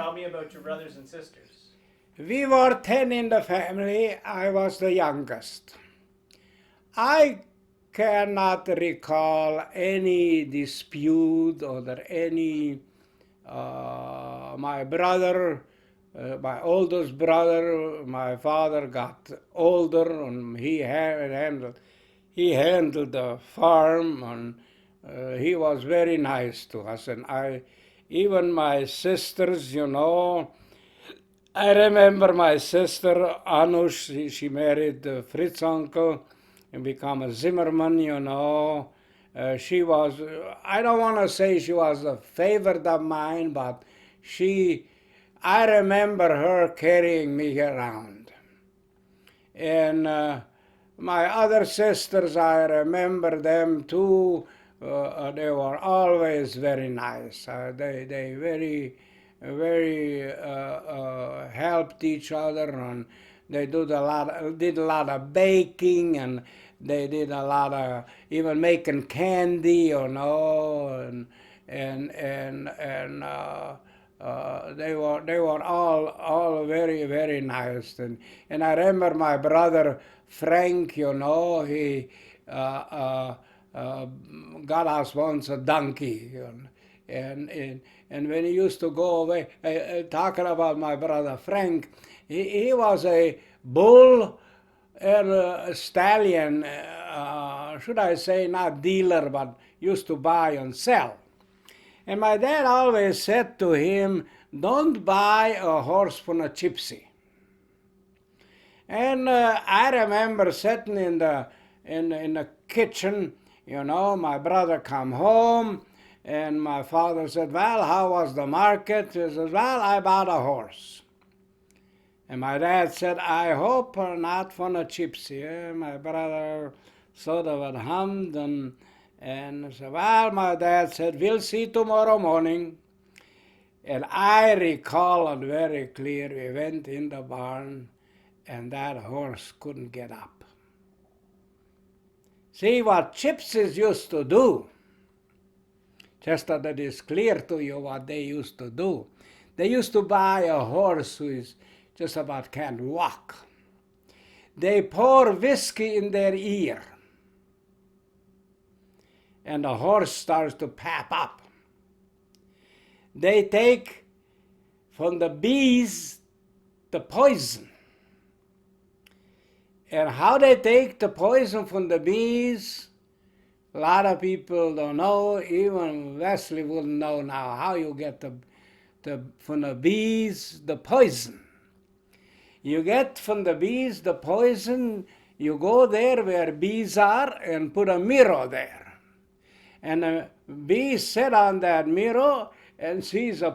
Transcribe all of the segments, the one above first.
Tell me about your brothers and sisters. We were 10 in the family. I was the youngest. I cannot recall any dispute or any my brother, my oldest brother, my father got older and he handled the farm, and he was very nice to us. And even my sisters, I remember my sister Anush, she married Fritz uncle and become a Zimmerman. She was, I don't want to say she was a favorite of mine, but I remember her carrying me around. And my other sisters, I remember them too. They were always very nice. They very helped each other, and they did a lot of baking, and they did a lot of even making candy, and they were all very very nice. And I remember my brother Frank, he got us once a donkey, and when he used to go away, talking about my brother Frank, he was a bull and a stallion, should I say, not dealer, but used to buy and sell. And my dad always said to him, don't buy a horse from a gypsy. And I remember sitting in the kitchen, my brother come home, and my father said, well, how was the market? He said, well, I bought a horse. And my dad said, I hope not from a gypsy. My brother sort of hummed and said, well, my dad said, we'll see tomorrow morning. And I recall it very clear. We went in the barn, and that horse couldn't get up. See what gypsies used to do, just that it is clear to you what they used to do. They used to buy a horse who is just about can't walk. They pour whiskey in their ear, and the horse starts to pap up. They take from the bees the poison. And how they take the poison from the bees, a lot of people don't know. Even Wesley wouldn't know now how you get from the bees the poison. You get from the bees the poison, you go there where bees are and put a mirror there. And the bee sit on that mirror and sees a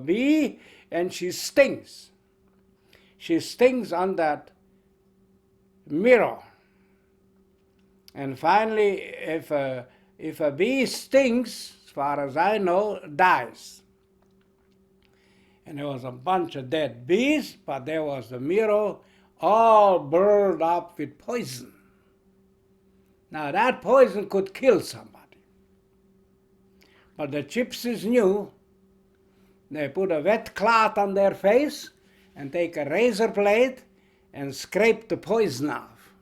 bee, and she stings. She stings on that mirror. And finally, if a bee stings, as far as I know, dies. And there was a bunch of dead bees, but there was the mirror all burned up with poison. Now that poison could kill somebody. But the gypsies knew. They put a wet cloth on their face and take a razor blade and scrape the poison off.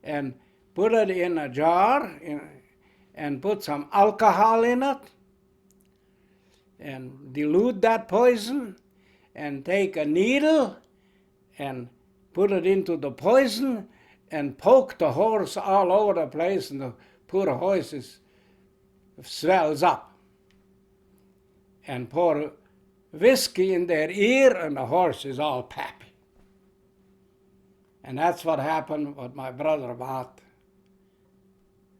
And put it in a jar and put some alcohol in it and dilute that poison and take a needle and put it into the poison and poke the horse all over the place, and the poor horse swells up. And pour whiskey in their ear, and the horse is all pappy. And that's what happened with my brother bought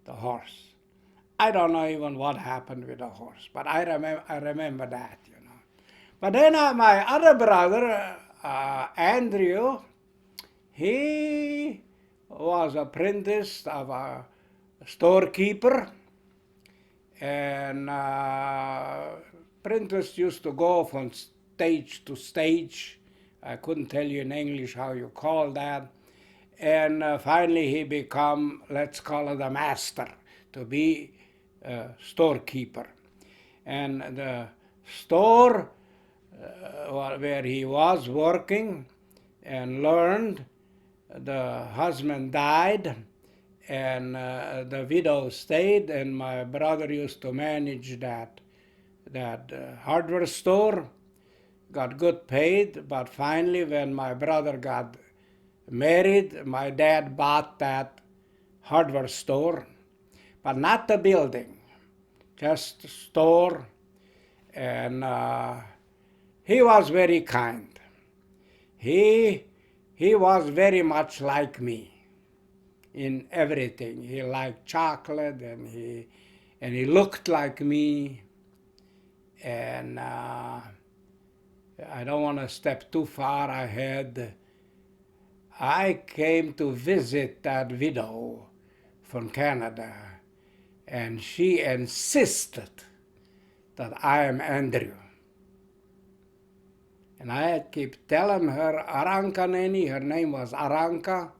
the horse. I don't know even what happened with the horse, but I remember that, But then my other brother, Andrew, he was apprentice of a storekeeper, and apprentice used to go from stage to stage. I couldn't tell you in English how you call that. And finally he become, let's call it a master, to be a storekeeper. And the store where he was working and learned, the husband died, and the widow stayed, and my brother used to manage that hardware store, got good paid, but finally when my brother got married, my dad bought that hardware store, but not the building, just the store, and he was very kind. He was very much like me in everything. He liked chocolate, and he looked like me. And I don't want to step too far ahead. I came to visit that widow from Canada, and she insisted that I am Andrew. And I keep telling her, Aranka Neni, her name was Aranka,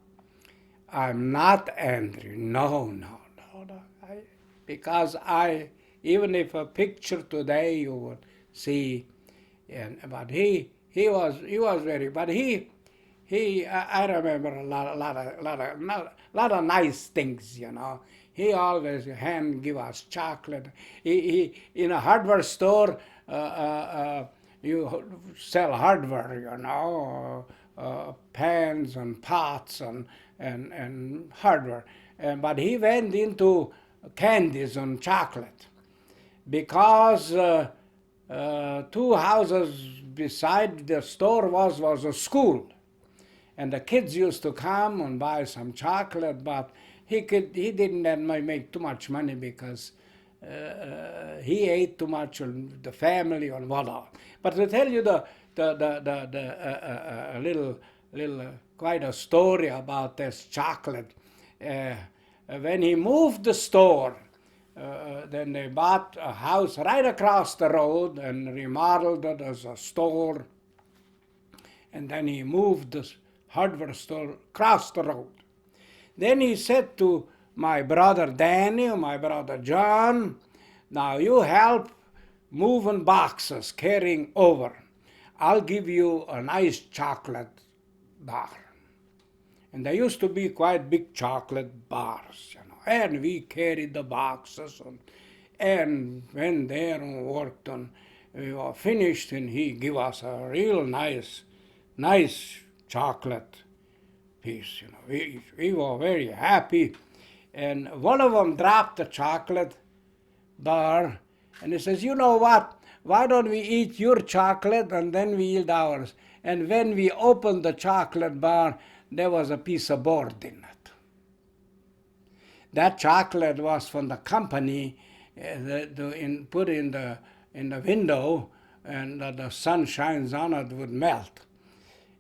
I'm not Andrew. No. Because even if a picture today you would see, but he was very, but I remember a lot of nice things, you know. He always give us chocolate. He in a hardware store, you sell hardware, you know, pans and pots and hardware. But he went into candies and chocolate because 2 houses beside the store was a school. And the kids used to come and buy some chocolate, but he didn't make too much money because he ate too much on the family and whatnot. But to tell you the little quite a story about this chocolate. When he moved the store, then they bought a house right across the road and remodeled it as a store. And then he moved the hardware store across the road. Then he said to my brother Danny, my brother John, now you help moving boxes, carrying over. I'll give you a nice chocolate bar. And there used to be quite big chocolate bars, you know. And we carried the boxes and went there and worked on. We were finished, and he gave us a real nice chocolate piece, you know. We were very happy. And one of them dropped the chocolate bar, and he says, you know what? Why don't we eat your chocolate and then we eat ours? And when we opened the chocolate bar, there was a piece of board in it. That chocolate was from the company, put in the window, and the sun shines on it, would melt.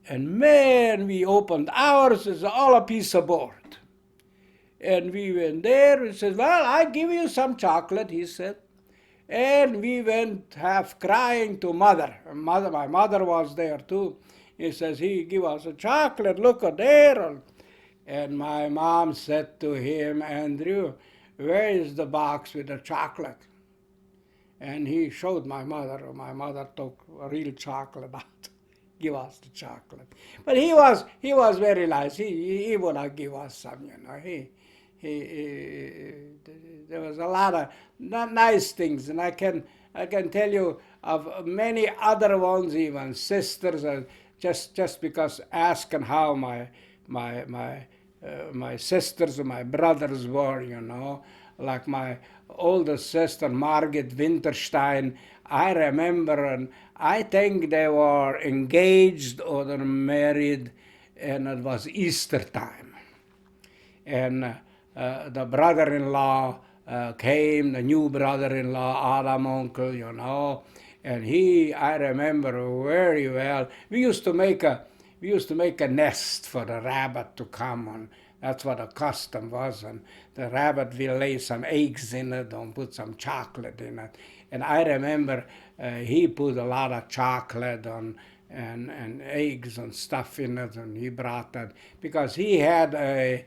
And man, we opened ours, it's all a piece of board. And we went there, he said, well, I give you some chocolate, he said. And we went half crying to mother. My mother was there too. He says, he give us a chocolate, look at there. And my mom said to him, Andrew, where is the box with the chocolate? And he showed my mother. My mother took a real chocolate out, give us the chocolate. But he was very nice. He would not give us some, you know. There was a lot of nice things, and I can tell you of many other ones, even sisters, just because asking how my sisters and my brothers were, you know, like my older sister Margit Winterstein. I remember, and I think they were engaged or they're married, and it was Easter time, and the brother-in-law came, the new brother-in-law, Adam uncle, you know, and I remember very well. We used to make a nest for the rabbit to come on. That's what the custom was, and the rabbit will lay some eggs in it and put some chocolate in it. And I remember he put a lot of chocolate on and eggs and stuff in it, and he brought that because he had a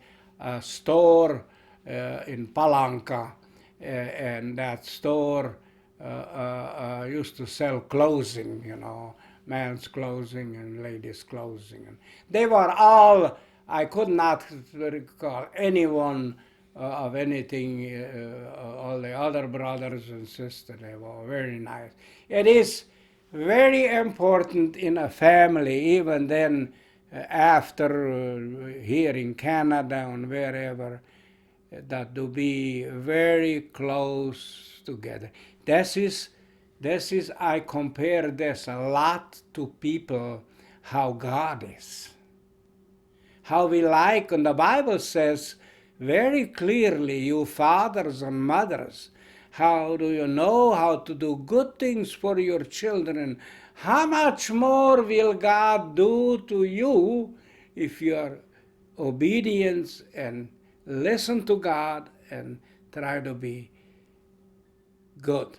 store in Palanca, and that store used to sell clothing, men's clothing and ladies' clothing. And they were all, I could not recall anyone of anything, all the other brothers and sisters, they were very nice. It is very important in a family, even then, after here in Canada and wherever, that to be very close together. This is I compare this a lot to people how God is. How we like, and the Bible says very clearly, you fathers and mothers, how do you know how to do good things for your children? How much more will God do to you if you are obedient and listen to God and try to be good?